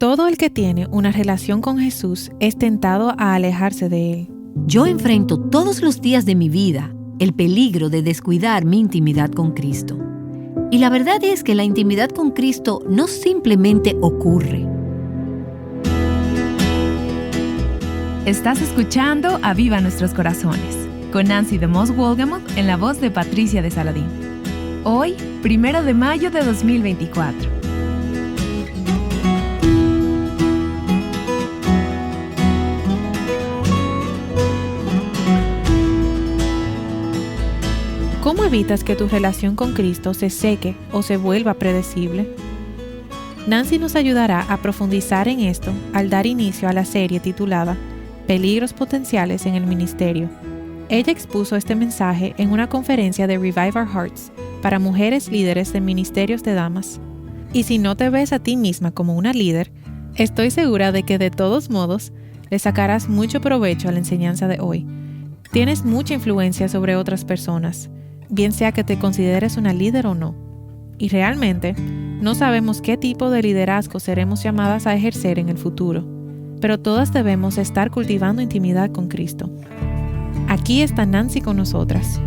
Todo el que tiene una relación con Jesús es tentado a alejarse de Él. Yo enfrento todos los días de mi vida el peligro de descuidar mi intimidad con Cristo. Y la verdad es que la intimidad con Cristo no simplemente ocurre. Estás escuchando Aviva Nuestros Corazones, con Nancy DeMoss Wolgemuth en la voz de Patricia de Saladín. Hoy, 1 de mayo de 2024. ¿Cómo evitas que tu relación con Cristo se seque o se vuelva predecible? Nancy nos ayudará a profundizar en esto al dar inicio a la serie titulada Peligros potenciales en el ministerio. Ella expuso este mensaje en una conferencia de Revive Our Hearts para mujeres líderes de ministerios de damas. Y si no te ves a ti misma como una líder, estoy segura de que de todos modos le sacarás mucho provecho a la enseñanza de hoy. Tienes mucha influencia sobre otras personas, bien sea que te consideres una líder o no. Y realmente, no sabemos qué tipo de liderazgo seremos llamadas a ejercer en el futuro, pero todas debemos estar cultivando intimidad con Cristo. Aquí está Nancy con nosotras.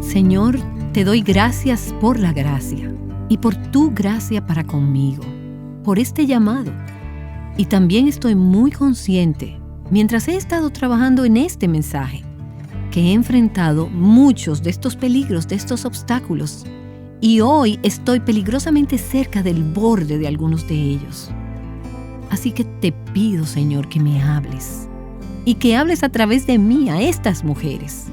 Señor, te doy gracias por la gracia y por tu gracia para conmigo, por este llamado. Y también estoy muy consciente, mientras he estado trabajando en este mensaje, que he enfrentado muchos de estos peligros, de estos obstáculos, y hoy estoy peligrosamente cerca del borde de algunos de ellos. Así que te pido, Señor, que me hables, y que hables a través de mí a estas mujeres.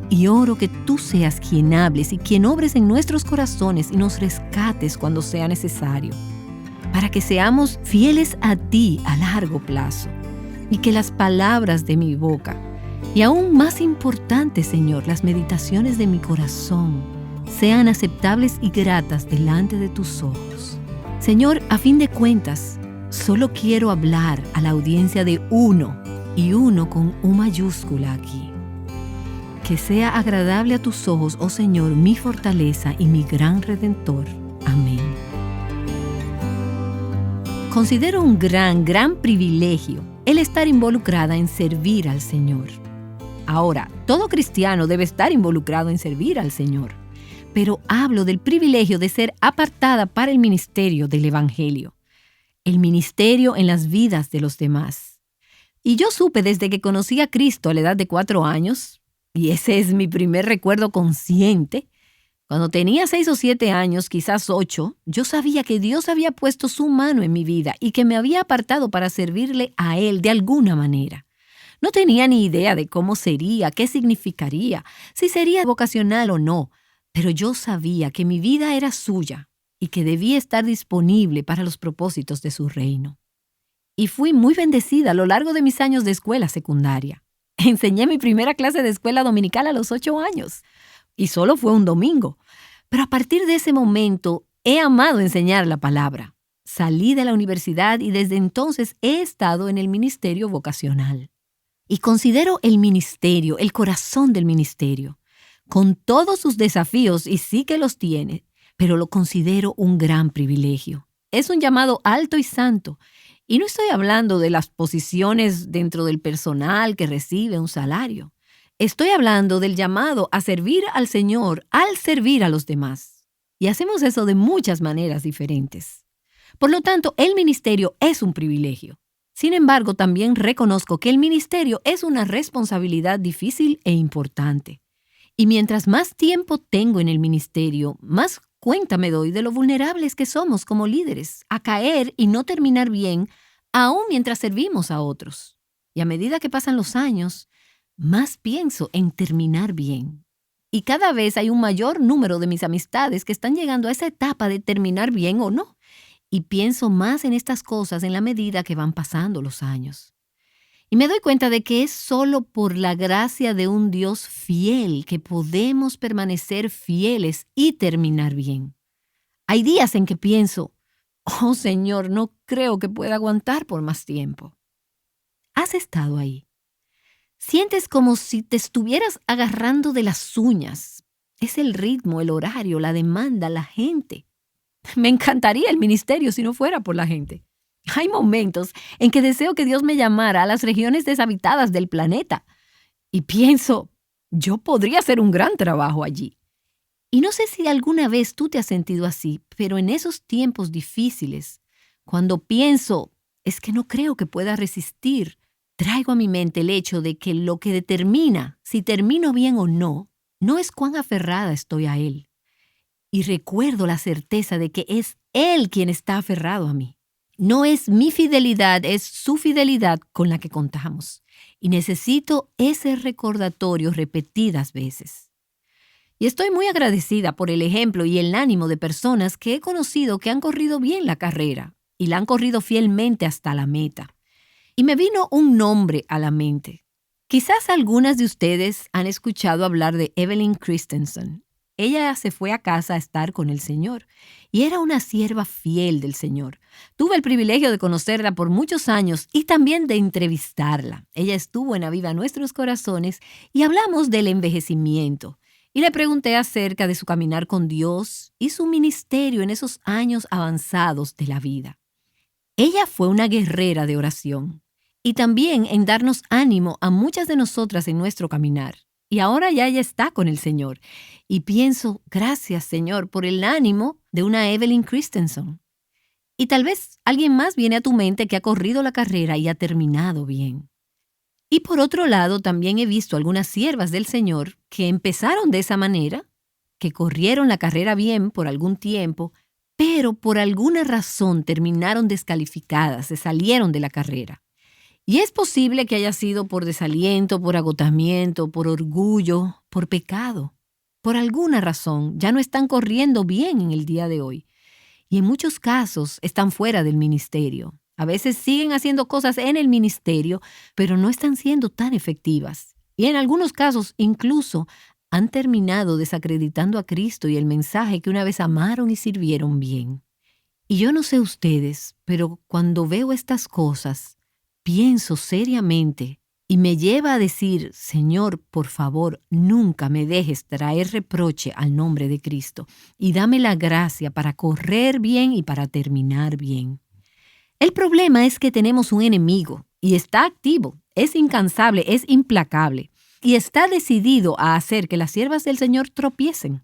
Y oro que tú seas quien hables y quien obres en nuestros corazones y nos rescates cuando sea necesario, para que seamos fieles a ti a largo plazo, y que las palabras de mi boca, y aún más importante, Señor, las meditaciones de mi corazón sean aceptables y gratas delante de tus ojos. Señor, a fin de cuentas, solo quiero hablar a la audiencia de uno, y uno con U mayúscula aquí. Que sea agradable a tus ojos, oh Señor, mi fortaleza y mi gran Redentor. Amén. Considero un gran privilegio el estar involucrada en servir al Señor. Ahora, todo cristiano debe estar involucrado en servir al Señor, pero hablo del privilegio de ser apartada para el ministerio del Evangelio, el ministerio en las vidas de los demás. Y yo supe desde que conocí a Cristo a la edad de 4 años, y ese es mi primer recuerdo consciente. Cuando tenía 6 o 7 años, quizás 8, yo sabía que Dios había puesto su mano en mi vida y que me había apartado para servirle a Él de alguna manera. No tenía ni idea de cómo sería, qué significaría, si sería vocacional o no, pero yo sabía que mi vida era suya y que debía estar disponible para los propósitos de su reino. Y fui muy bendecida a lo largo de mis años de escuela secundaria. Enseñé mi primera clase de escuela dominical a los 8 años, y solo fue un domingo. Pero a partir de ese momento he amado enseñar la palabra. Salí de la universidad y desde entonces he estado en el ministerio vocacional. Y considero el ministerio, el corazón del ministerio, con todos sus desafíos, y sí que los tiene, pero lo considero un gran privilegio. Es un llamado alto y santo, y no estoy hablando de las posiciones dentro del personal que recibe un salario. Estoy hablando del llamado a servir al Señor al servir a los demás. Y hacemos eso de muchas maneras diferentes. Por lo tanto, el ministerio es un privilegio. Sin embargo, también reconozco que el ministerio es una responsabilidad difícil e importante. Y mientras más tiempo tengo en el ministerio, más cuenta me doy de lo vulnerables que somos como líderes, a caer y no terminar bien, aún mientras servimos a otros. Y a medida que pasan los años, más pienso en terminar bien. Y cada vez hay un mayor número de mis amistades que están llegando a esa etapa de terminar bien o no. Y pienso más en estas cosas en la medida que van pasando los años. Y me doy cuenta de que es solo por la gracia de un Dios fiel que podemos permanecer fieles y terminar bien. Hay días en que pienso, oh Señor, no creo que pueda aguantar por más tiempo. ¿Has estado ahí? Sientes como si te estuvieras agarrando de las uñas. Es el ritmo, el horario, la demanda, la gente. Me encantaría el ministerio si no fuera por la gente. Hay momentos en que deseo que Dios me llamara a las regiones deshabitadas del planeta. Y pienso, yo podría hacer un gran trabajo allí. Y no sé si alguna vez tú te has sentido así, pero en esos tiempos difíciles, cuando pienso, es que no creo que pueda resistir, traigo a mi mente el hecho de que lo que determina si termino bien o no, no es cuán aferrada estoy a Él. Y recuerdo la certeza de que es Él quien está aferrado a mí. No es mi fidelidad, es su fidelidad con la que contamos. Y necesito ese recordatorio repetidas veces. Y estoy muy agradecida por el ejemplo y el ánimo de personas que he conocido que han corrido bien la carrera y la han corrido fielmente hasta la meta. Y me vino un nombre a la mente. Quizás algunas de ustedes han escuchado hablar de Evelyn Christensen. Ella se fue a casa a estar con el Señor y era una sierva fiel del Señor. Tuve el privilegio de conocerla por muchos años y también de entrevistarla. Ella estuvo en Aviva Nuestros Corazones y hablamos del envejecimiento. Y le pregunté acerca de su caminar con Dios y su ministerio en esos años avanzados de la vida. Ella fue una guerrera de oración y también en darnos ánimo a muchas de nosotras en nuestro caminar. Y ahora ya ella está con el Señor. Y pienso, gracias Señor, por el ánimo de una Evelyn Christensen. Y tal vez alguien más viene a tu mente que ha corrido la carrera y ha terminado bien. Y por otro lado, también he visto algunas siervas del Señor que empezaron de esa manera, que corrieron la carrera bien por algún tiempo, pero por alguna razón terminaron descalificadas, se salieron de la carrera. Y es posible que haya sido por desaliento, por agotamiento, por orgullo, por pecado. Por alguna razón ya no están corriendo bien en el día de hoy. Y en muchos casos están fuera del ministerio. A veces siguen haciendo cosas en el ministerio, pero no están siendo tan efectivas. Y en algunos casos incluso han terminado desacreditando a Cristo y el mensaje que una vez amaron y sirvieron bien. Y yo no sé ustedes, pero cuando veo estas cosas, pienso seriamente y me lleva a decir, Señor, por favor, nunca me dejes traer reproche al nombre de Cristo y dame la gracia para correr bien y para terminar bien. El problema es que tenemos un enemigo y está activo, es incansable, es implacable y está decidido a hacer que las siervas del Señor tropiecen.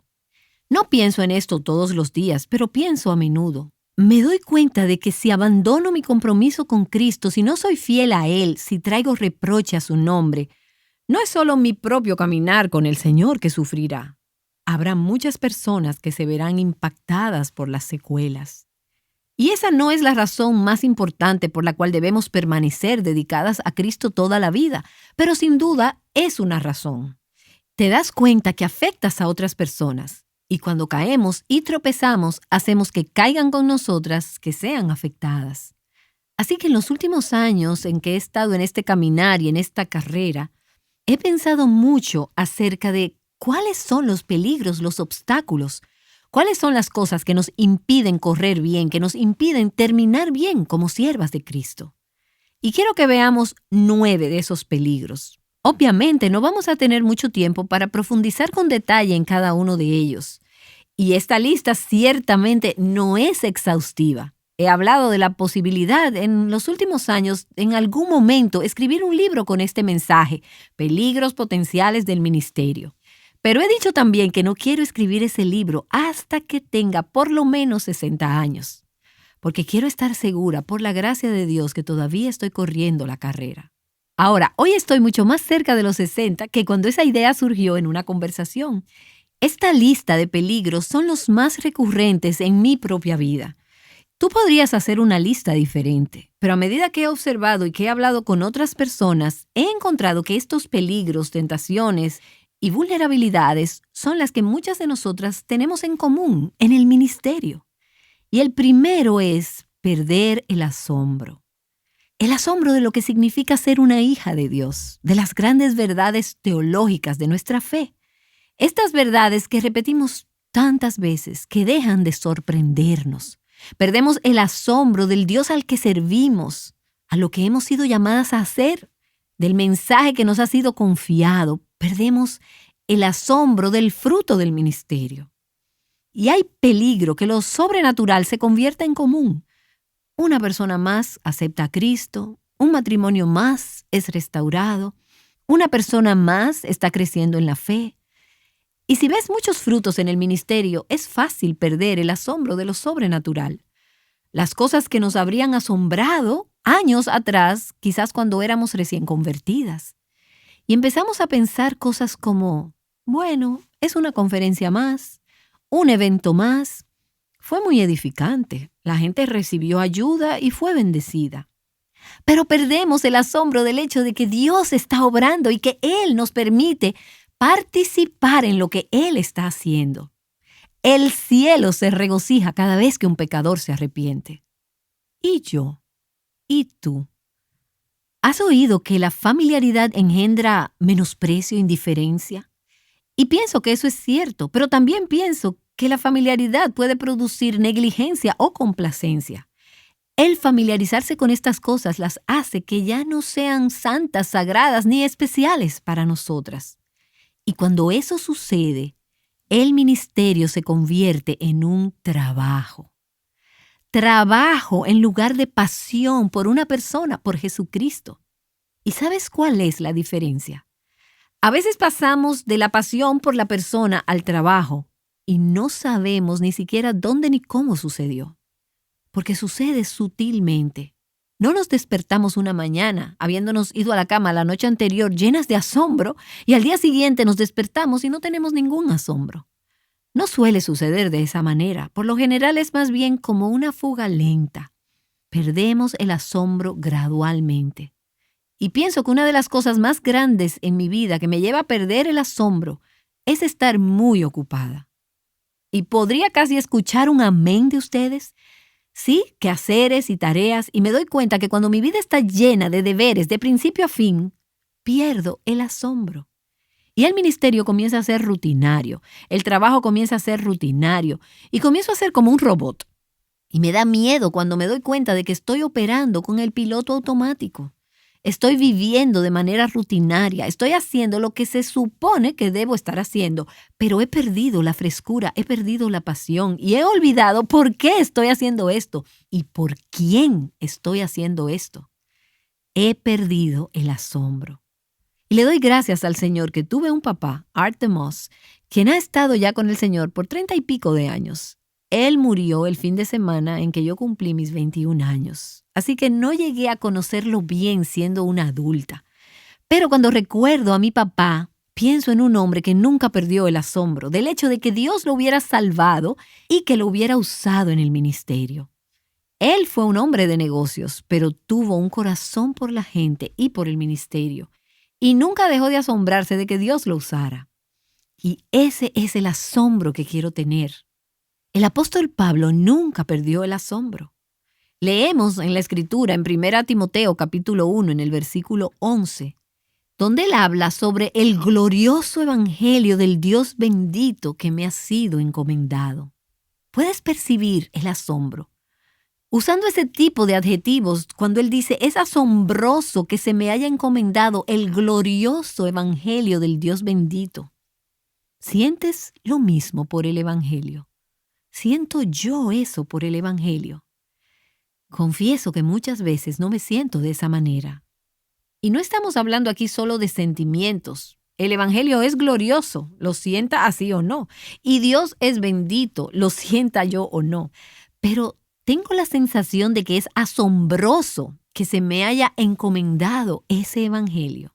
No pienso en esto todos los días, pero pienso a menudo. Me doy cuenta de que si abandono mi compromiso con Cristo, si no soy fiel a Él, si traigo reproche a su nombre, no es solo mi propio caminar con el Señor que sufrirá. Habrá muchas personas que se verán impactadas por las secuelas. Y esa no es la razón más importante por la cual debemos permanecer dedicadas a Cristo toda la vida, pero sin duda es una razón. Te das cuenta que afectas a otras personas. Y cuando caemos y tropezamos, hacemos que caigan con nosotras, que sean afectadas. Así que en los últimos años en que he estado en este caminar y en esta carrera, he pensado mucho acerca de cuáles son los peligros, los obstáculos, cuáles son las cosas que nos impiden correr bien, que nos impiden terminar bien como siervas de Cristo. Y quiero que veamos 9 de esos peligros. Obviamente no vamos a tener mucho tiempo para profundizar con detalle en cada uno de ellos. Y esta lista ciertamente no es exhaustiva. He hablado de la posibilidad en los últimos años, en algún momento, escribir un libro con este mensaje, Peligros Potenciales del Ministerio. Pero he dicho también que no quiero escribir ese libro hasta que tenga por lo menos 60 años, porque quiero estar segura, por la gracia de Dios, que todavía estoy corriendo la carrera. Ahora, hoy estoy mucho más cerca de los 60 que cuando esa idea surgió en una conversación. Esta lista de peligros son los más recurrentes en mi propia vida. Tú podrías hacer una lista diferente, pero a medida que he observado y que he hablado con otras personas, he encontrado que estos peligros, tentaciones y vulnerabilidades son las que muchas de nosotras tenemos en común en el ministerio. Y el primero es perder el asombro. El asombro de lo que significa ser una hija de Dios, de las grandes verdades teológicas de nuestra fe. Estas verdades que repetimos tantas veces que dejan de sorprendernos. Perdemos el asombro del Dios al que servimos, a lo que hemos sido llamadas a hacer, del mensaje que nos ha sido confiado. Perdemos el asombro del fruto del ministerio. Y hay peligro que lo sobrenatural se convierta en común. Una persona más acepta a Cristo, un matrimonio más es restaurado, una persona más está creciendo en la fe. Y si ves muchos frutos en el ministerio, es fácil perder el asombro de lo sobrenatural. Las cosas que nos habrían asombrado años atrás, quizás cuando éramos recién convertidas. Y empezamos a pensar cosas como, bueno, es una conferencia más, un evento más. Fue muy edificante. La gente recibió ayuda y fue bendecida. Pero perdemos el asombro del hecho de que Dios está obrando y que Él nos permite participar en lo que Él está haciendo. El cielo se regocija cada vez que un pecador se arrepiente. ¿Y yo? ¿Y tú? ¿Has oído que la familiaridad engendra menosprecio e indiferencia? Y pienso que eso es cierto, pero también pienso que la familiaridad puede producir negligencia o complacencia. El familiarizarse con estas cosas las hace que ya no sean santas, sagradas ni especiales para nosotras. Y cuando eso sucede, el ministerio se convierte en un trabajo. Trabajo en lugar de pasión por una persona, por Jesucristo. ¿Y sabes cuál es la diferencia? A veces pasamos de la pasión por la persona al trabajo y no sabemos ni siquiera dónde ni cómo sucedió. Porque sucede sutilmente. No nos despertamos una mañana, habiéndonos ido a la cama la noche anterior llenas de asombro, y al día siguiente nos despertamos y no tenemos ningún asombro. No suele suceder de esa manera. Por lo general es más bien como una fuga lenta. Perdemos el asombro gradualmente. Y pienso que una de las cosas más grandes en mi vida que me lleva a perder el asombro es estar muy ocupada. Y podría casi escuchar un amén de ustedes. Sí, quehaceres y tareas, y me doy cuenta que cuando mi vida está llena de deberes de principio a fin, pierdo el asombro. Y el ministerio comienza a ser rutinario, el trabajo comienza a ser rutinario, y comienzo a ser como un robot. Y me da miedo cuando me doy cuenta de que estoy operando con el piloto automático. Estoy viviendo de manera rutinaria, estoy haciendo lo que se supone que debo estar haciendo, pero he perdido la frescura, he perdido la pasión y he olvidado por qué estoy haciendo esto y por quién estoy haciendo esto. He perdido el asombro. Y le doy gracias al Señor que tuve un papá, Art DeMoss, quien ha estado ya con el Señor por 30 y pico de años. Él murió el fin de semana en que yo cumplí mis 21 años. Así que no llegué a conocerlo bien siendo una adulta. Pero cuando recuerdo a mi papá, pienso en un hombre que nunca perdió el asombro del hecho de que Dios lo hubiera salvado y que lo hubiera usado en el ministerio. Él fue un hombre de negocios, pero tuvo un corazón por la gente y por el ministerio. Y nunca dejó de asombrarse de que Dios lo usara. Y ese es el asombro que quiero tener. El apóstol Pablo nunca perdió el asombro. Leemos en la Escritura, en 1 Timoteo capítulo 1, en el versículo 11, donde él habla sobre el glorioso evangelio del Dios bendito que me ha sido encomendado. Puedes percibir el asombro. Usando ese tipo de adjetivos, cuando él dice, es asombroso que se me haya encomendado el glorioso evangelio del Dios bendito. ¿Sientes lo mismo por el evangelio? ¿Siento yo eso por el evangelio? Confieso que muchas veces no me siento de esa manera. Y no estamos hablando aquí solo de sentimientos. El evangelio es glorioso, lo sienta así o no. Y Dios es bendito, lo sienta yo o no. Pero tengo la sensación de que es asombroso que se me haya encomendado ese evangelio.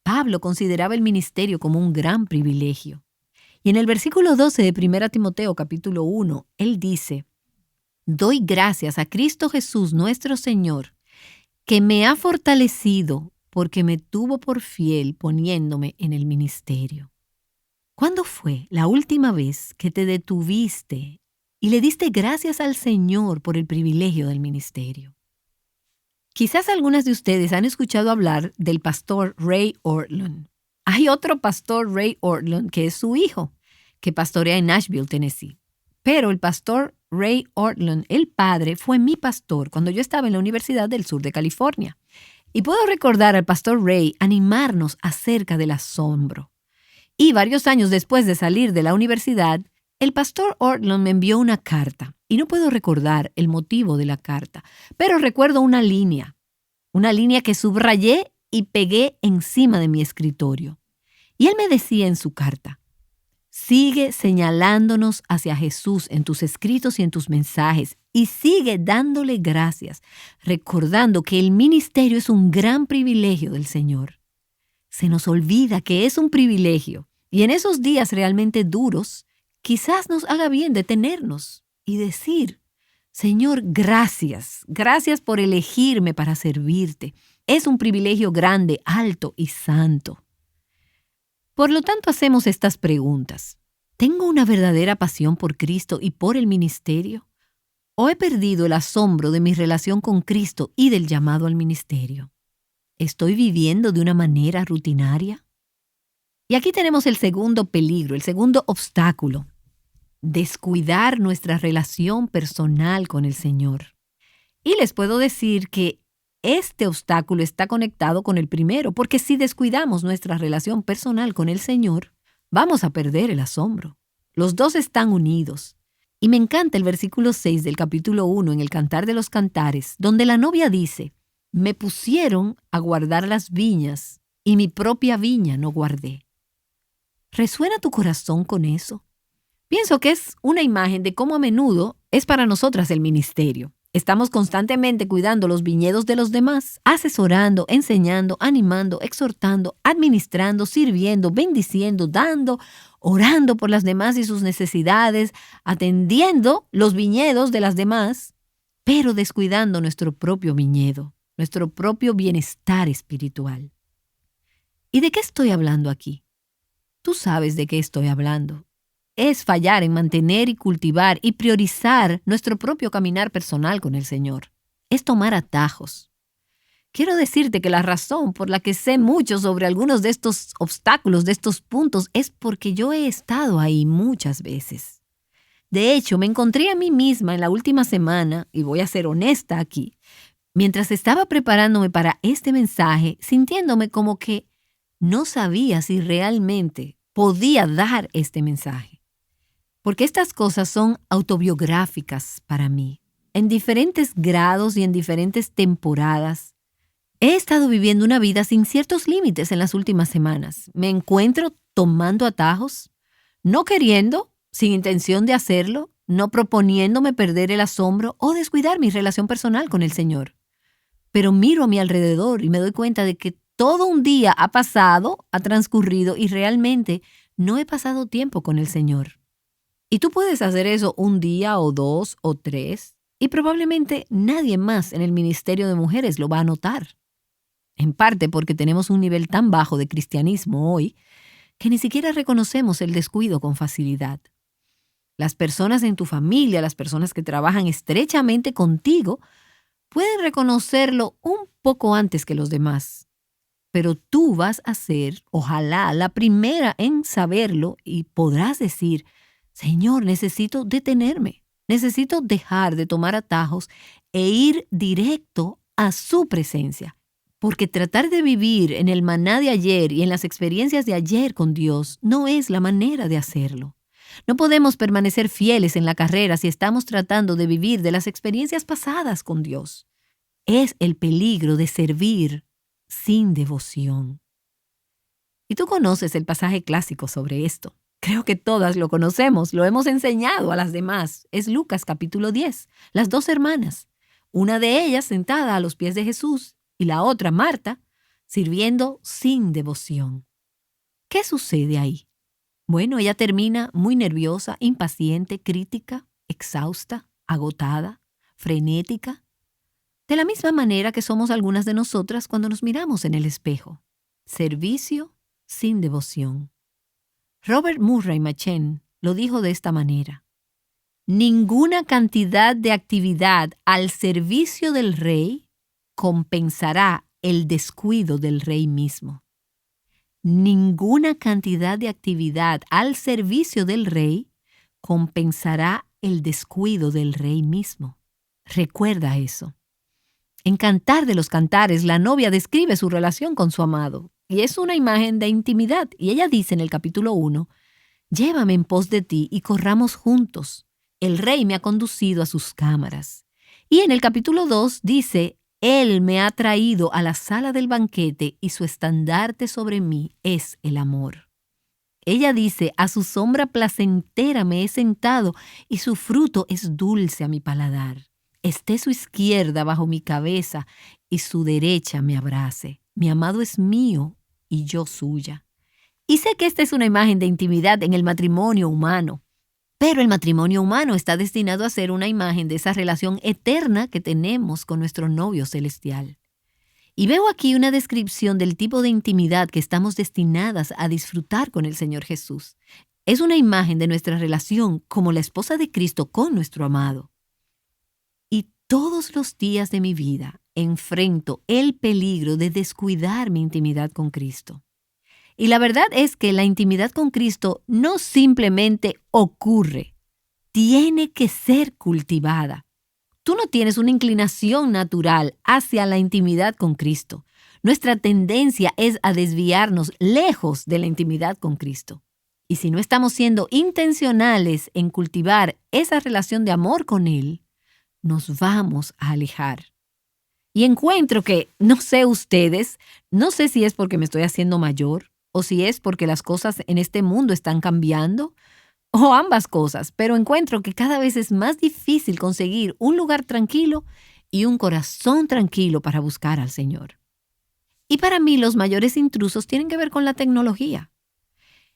Pablo consideraba el ministerio como un gran privilegio. Y en el versículo 12 de 1 Timoteo capítulo 1, él dice, doy gracias a Cristo Jesús nuestro Señor, que me ha fortalecido porque me tuvo por fiel poniéndome en el ministerio. ¿Cuándo fue la última vez que te detuviste y le diste gracias al Señor por el privilegio del ministerio? Quizás algunas de ustedes han escuchado hablar del pastor Ray Ortlund. Hay otro pastor, Ray Ortlund, que es su hijo, que pastorea en Nashville, Tennessee. Pero el pastor Ray Ortlund, el padre, fue mi pastor cuando yo estaba en la Universidad del Sur de California. Y puedo recordar al pastor Ray animarnos acerca del asombro. Y varios años después de salir de la universidad, El pastor Ortlund me envió una carta y no puedo recordar el motivo de la carta, pero recuerdo una línea que subrayé y pegué encima de mi escritorio. Y él me decía en su carta: sigue señalándonos hacia Jesús en tus escritos y en tus mensajes y sigue dándole gracias, recordando que el ministerio es un gran privilegio del Señor. Se nos olvida que es un privilegio y en esos días realmente duros, quizás nos haga bien detenernos y decir: Señor, gracias por elegirme para servirte. Es un privilegio grande, alto y santo. Por lo tanto, hacemos estas preguntas. ¿Tengo una verdadera pasión por Cristo y por el ministerio? ¿O he perdido el asombro de mi relación con Cristo y del llamado al ministerio? ¿Estoy viviendo de una manera rutinaria? Y aquí tenemos el segundo peligro, el segundo obstáculo: descuidar nuestra relación personal con el Señor. Y les puedo decir que este obstáculo está conectado con el primero, porque si descuidamos nuestra relación personal con el Señor, vamos a perder el asombro. Los dos están unidos. Y me encanta el versículo 6 del capítulo 1 en el Cantar de los Cantares, donde la novia dice: me pusieron a guardar las viñas y mi propia viña no guardé. ¿Resuena tu corazón con eso? Pienso que es una imagen de cómo a menudo es para nosotras el ministerio. Estamos constantemente cuidando los viñedos de los demás, asesorando, enseñando, animando, exhortando, administrando, sirviendo, bendiciendo, dando, orando por las demás y sus necesidades, atendiendo los viñedos de las demás, pero descuidando nuestro propio viñedo, nuestro propio bienestar espiritual. ¿Y de qué estoy hablando aquí? Tú sabes de qué estoy hablando. Es fallar en mantener y cultivar y priorizar nuestro propio caminar personal con el Señor. Es tomar atajos. Quiero decirte que la razón por la que sé mucho sobre algunos de estos obstáculos, de estos puntos, es porque yo he estado ahí muchas veces. De hecho, me encontré a mí misma en la última semana, y voy a ser honesta aquí, mientras estaba preparándome para este mensaje, sintiéndome como que no sabía si realmente podía dar este mensaje. Porque estas cosas son autobiográficas para mí. En diferentes grados y en diferentes temporadas, he estado viviendo una vida sin ciertos límites en las últimas semanas. Me encuentro tomando atajos, no queriendo, sin intención de hacerlo, no proponiéndome perder el asombro o descuidar mi relación personal con el Señor. Pero miro a mi alrededor y me doy cuenta de que todo un día ha pasado, ha transcurrido y realmente no he pasado tiempo con el Señor. Y tú puedes hacer eso un día o 2 o 3 y probablemente nadie más en el ministerio de mujeres lo va a notar. En parte porque tenemos un nivel tan bajo de cristianismo hoy que ni siquiera reconocemos el descuido con facilidad. Las personas en tu familia, las personas que trabajan estrechamente contigo, pueden reconocerlo un poco antes que los demás. Pero tú vas a ser, ojalá, la primera en saberlo y podrás decir: Señor, necesito detenerme, necesito dejar de tomar atajos e ir directo a su presencia. Porque tratar de vivir en el maná de ayer y en las experiencias de ayer con Dios no es la manera de hacerlo. No podemos permanecer fieles en la carrera si estamos tratando de vivir de las experiencias pasadas con Dios. Es el peligro de servir sin devoción. Y tú conoces el pasaje clásico sobre esto. Creo que todas lo conocemos, lo hemos enseñado a las demás. Es Lucas capítulo 10, las 2 hermanas. Una de ellas sentada a los pies de Jesús y la otra, Marta, sirviendo sin devoción. ¿Qué sucede ahí? Bueno, ella termina muy nerviosa, impaciente, crítica, exhausta, agotada, frenética. De la misma manera que somos algunas de nosotras cuando nos miramos en el espejo. Servicio sin devoción. Robert Murray Machen lo dijo de esta manera: ninguna cantidad de actividad al servicio del rey compensará el descuido del rey mismo. Ninguna cantidad de actividad al servicio del rey compensará el descuido del rey mismo. Recuerda eso. En Cantar de los Cantares, la novia describe su relación con su amado. Y es una imagen de intimidad. Y ella dice en el capítulo 1 Llévame en pos de ti y corramos juntos. El rey me ha conducido a sus cámaras. Y en el capítulo 2 dice, Él me ha traído a la sala del banquete y su estandarte sobre mí es el amor. Ella dice, a su sombra placentera me he sentado y su fruto es dulce a mi paladar. Esté su izquierda bajo mi cabeza y su derecha me abrace. Mi amado es mío y yo suya. Y sé que esta es una imagen de intimidad en el matrimonio humano, pero el matrimonio humano está destinado a ser una imagen de esa relación eterna que tenemos con nuestro novio celestial. Y veo aquí una descripción del tipo de intimidad que estamos destinadas a disfrutar con el Señor Jesús. Es una imagen de nuestra relación como la esposa de Cristo con nuestro amado. Y todos los días de mi vida enfrento el peligro de descuidar mi intimidad con Cristo. Y la verdad es que la intimidad con Cristo no simplemente ocurre, tiene que ser cultivada. Tú no tienes una inclinación natural hacia la intimidad con Cristo. Nuestra tendencia es a desviarnos lejos de la intimidad con Cristo. Y si no estamos siendo intencionales en cultivar esa relación de amor con Él, nos vamos a alejar. Y encuentro que, no sé ustedes, no sé si es porque me estoy haciendo mayor o si es porque las cosas en este mundo están cambiando, o ambas cosas, pero encuentro que cada vez es más difícil conseguir un lugar tranquilo y un corazón tranquilo para buscar al Señor. Y para mí los mayores intrusos tienen que ver con la tecnología.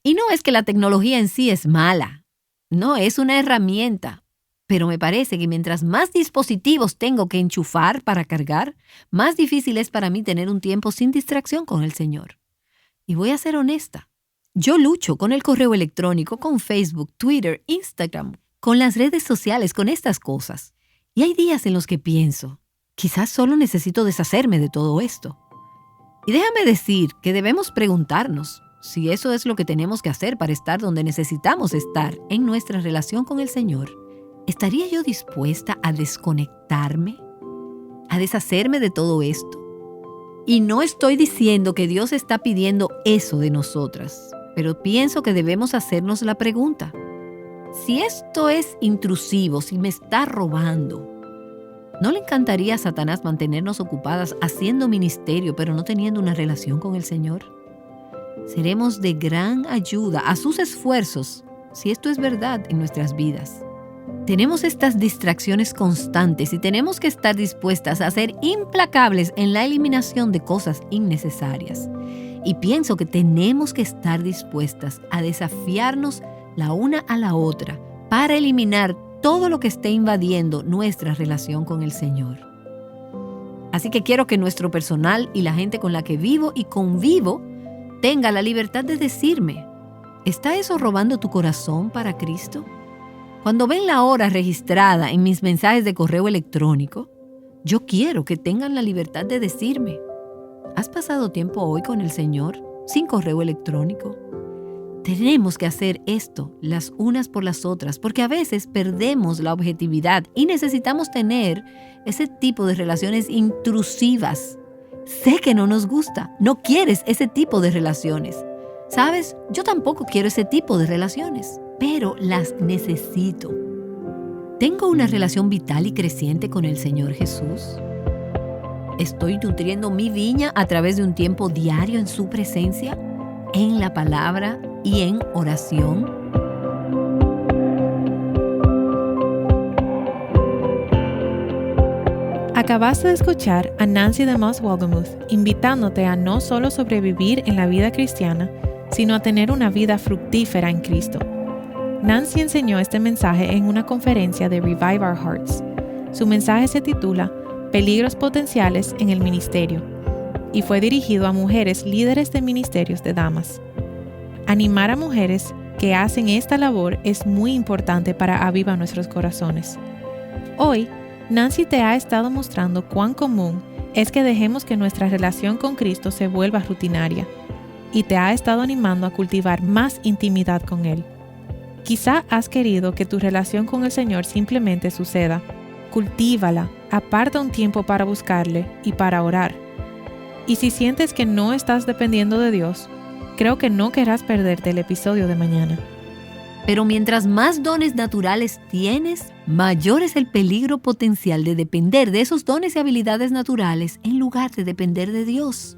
Y no es que la tecnología en sí es mala, no, es una herramienta, pero me parece que mientras más dispositivos tengo que enchufar para cargar, más difícil es para mí tener un tiempo sin distracción con el Señor. Y voy a ser honesta. Yo lucho con el correo electrónico, con Facebook, Twitter, Instagram, con las redes sociales, con estas cosas. Y hay días en los que pienso, quizás solo necesito deshacerme de todo esto. Y déjame decir que debemos preguntarnos si eso es lo que tenemos que hacer para estar donde necesitamos estar en nuestra relación con el Señor. ¿Estaría yo dispuesta a desconectarme? ¿A deshacerme de todo esto? Y no estoy diciendo que Dios está pidiendo eso de nosotras. Pero pienso que debemos hacernos la pregunta, si esto es intrusivo, si me está robando, ¿no le encantaría a Satanás mantenernos ocupadas haciendo ministerio pero no teniendo una relación con el Señor? Seremos de gran ayuda a sus esfuerzos si esto es verdad en nuestras vidas. Tenemos estas distracciones constantes y tenemos que estar dispuestas a ser implacables en la eliminación de cosas innecesarias. Y pienso que tenemos que estar dispuestas a desafiarnos la una a la otra para eliminar todo lo que esté invadiendo nuestra relación con el Señor. Así que quiero que nuestro personal y la gente con la que vivo y convivo tenga la libertad de decirme, ¿está eso robando tu corazón para Cristo? Cuando ven la hora registrada en mis mensajes de correo electrónico, yo quiero que tengan la libertad de decirme, ¿has pasado tiempo hoy con el Señor sin correo electrónico? Tenemos que hacer esto las unas por las otras, porque a veces perdemos la objetividad y necesitamos tener ese tipo de relaciones intrusivas. Sé que no nos gusta, no quieres ese tipo de relaciones. ¿Sabes? Yo tampoco quiero ese tipo de relaciones, pero las necesito. ¿Tengo una relación vital y creciente con el Señor Jesús? ¿Estoy nutriendo mi viña a través de un tiempo diario en su presencia, en la palabra y en oración? Acabaste de escuchar a Nancy DeMoss Wolgemuth invitándote a no solo sobrevivir en la vida cristiana, sino a tener una vida fructífera en Cristo. Nancy enseñó este mensaje en una conferencia de Revive Our Hearts. Su mensaje se titula Peligros potenciales en el ministerio y fue dirigido a mujeres líderes de ministerios de damas. Animar a mujeres que hacen esta labor es muy importante para Aviva Nuestros Corazones. Hoy, Nancy te ha estado mostrando cuán común es que dejemos que nuestra relación con Cristo se vuelva rutinaria y te ha estado animando a cultivar más intimidad con Él. Quizá has querido que tu relación con el Señor simplemente suceda. Cultívala, aparta un tiempo para buscarle y para orar. Y si sientes que no estás dependiendo de Dios, creo que no querrás perderte el episodio de mañana. Pero mientras más dones naturales tienes, mayor es el peligro potencial de depender de esos dones y habilidades naturales en lugar de depender de Dios.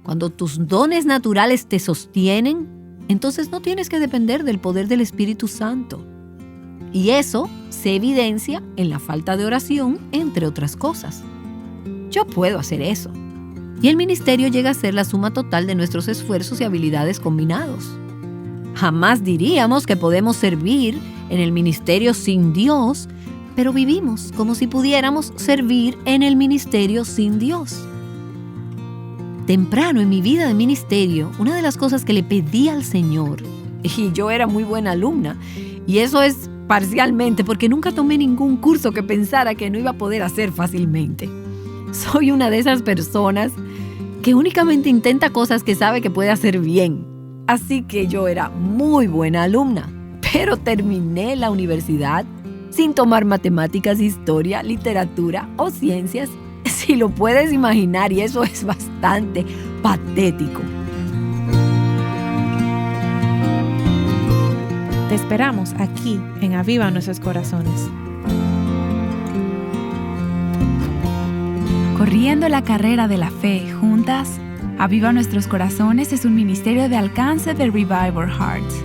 Cuando tus dones naturales te sostienen, entonces no tienes que depender del poder del Espíritu Santo. Y eso se evidencia en la falta de oración, entre otras cosas. Yo puedo hacer eso. Y el ministerio llega a ser la suma total de nuestros esfuerzos y habilidades combinados. Jamás diríamos que podemos servir en el ministerio sin Dios, pero vivimos como si pudiéramos servir en el ministerio sin Dios. Temprano en mi vida de ministerio, una de las cosas que le pedí al Señor, y yo era muy buena alumna, y eso es parcialmente porque nunca tomé ningún curso que pensara que no iba a poder hacer fácilmente. Soy una de esas personas que únicamente intenta cosas que sabe que puede hacer bien. Así que yo era muy buena alumna, pero terminé la universidad sin tomar matemáticas, historia, literatura o ciencias, si lo puedes imaginar, y eso es bastante patético. Te esperamos aquí en Aviva Nuestros Corazones. Corriendo la carrera de la fe juntas, Aviva Nuestros Corazones es un ministerio de alcance de Revival Hearts.